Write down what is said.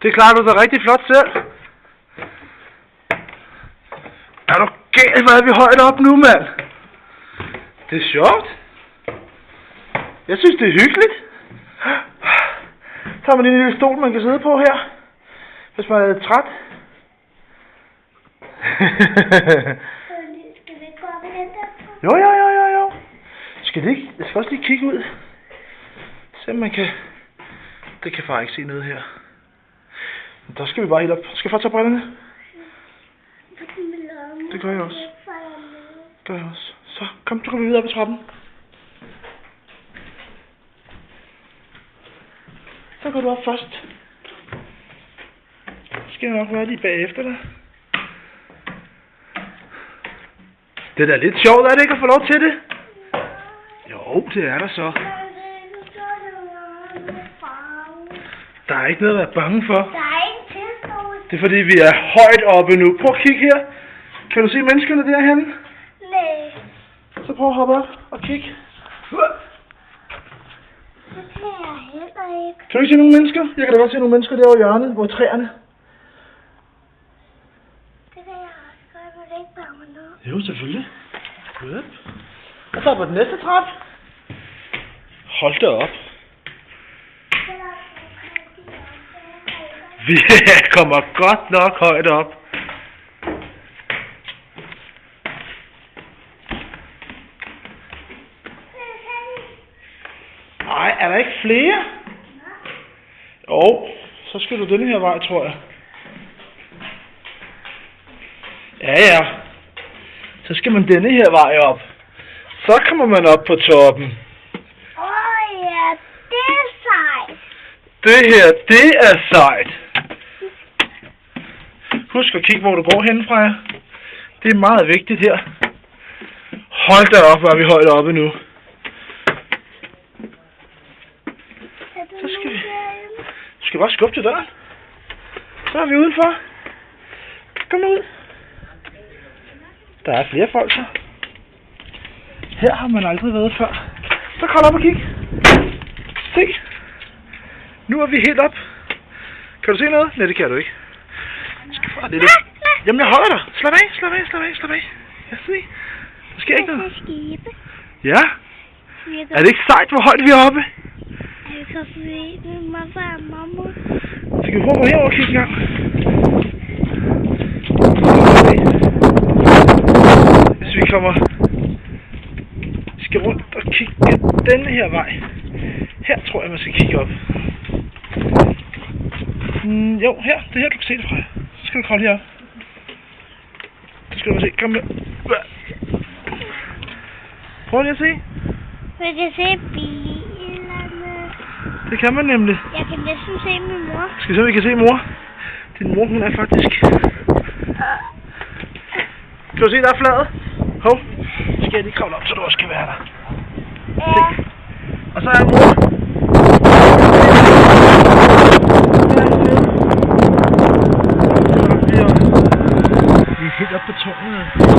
Det klarer du da rigtig flot selv. Er du galt, hvor er vi højt op nu, mand? Det er sjovt. Jeg synes, det er hyggeligt. Så har man en lille stol, man kan sidde på her, hvis man er træt. Skal vi gå op i den der? Jo. Jeg skal også lige kigge ud. Se om man kan... Det kan far ikke se noget her. Men der skal vi bare helt op. Skal far tage brillerne? Det gør jeg også. Så kom, du kommer videre op ad trappen. Så går du op først. Så skal jeg nok være lige bagefter dig. Det er da lidt sjovt, er det ikke at få lov til det? Jo, det er der så. Der er ikke noget at være bange for. Der er ikke tilstået. Det er fordi vi er højt oppe nu. Prøv at kigge her. Kan du se menneskerne derhenne? Nej. Så prøv at hoppe op og kigge. Det kan jeg heller ikke. Kan du ikke se nogen mennesker? Jeg kan da godt se nogle mennesker derovre i hjørnet, hvor træerne. Det kan jeg også godt, men det er ikke bare noget. Jo, selvfølgelig. Yep. Og så på den næste trap. Hold da op. Vi kommer godt nok højt op. Ej, er der ikke flere? Jo, så skal du denne her vej, tror jeg. Ja. Så skal man denne her vej op. Så kommer man op på toppen. Ja, det er sejt. Det her, det er sejt. Husk at kigge, hvor du går hen, Freja. Det er meget vigtigt her. Hold da op, hvor er vi højt oppe nu. Så skal vi... Du skal bare skubbe til døren. Så er vi udenfor. Kom nu ud. Der er flere folk så. Her har man aldrig været før. Så kravl op og kig. Se. Nu er vi helt op. Kan du se noget? Nej, det kan du ikke. Jeg skal bare lidt. Jamen, jeg holder dig. Slap af. Jeg ser. Der sker ikke noget. Ja. Er det ikke sejt, hvor højt vi er oppe? Jeg kan se det masser af mamma. Så kan vi prøve at gå herover og kigge en gang. Hvis vi kommer... Vi skal rundt og kigge denne her vej. Her tror jeg, man skal kigge op. Jo, her. Det er her, du kan se det fra. Så skal du kravle herop. Så skal du se. Kom med. Prøv lige at se. Jeg kan se bilerne. Det kan man nemlig. Jeg kan næsten se min mor. Skal vi se, om vi kan se mor? Din mor, hun er faktisk... Kan du se, der er fladet? Hov. Så skal jeg lige kravle op, så du også kan være der. Ja. Se. Og så er mor. Vi er helt oppe på tårnet.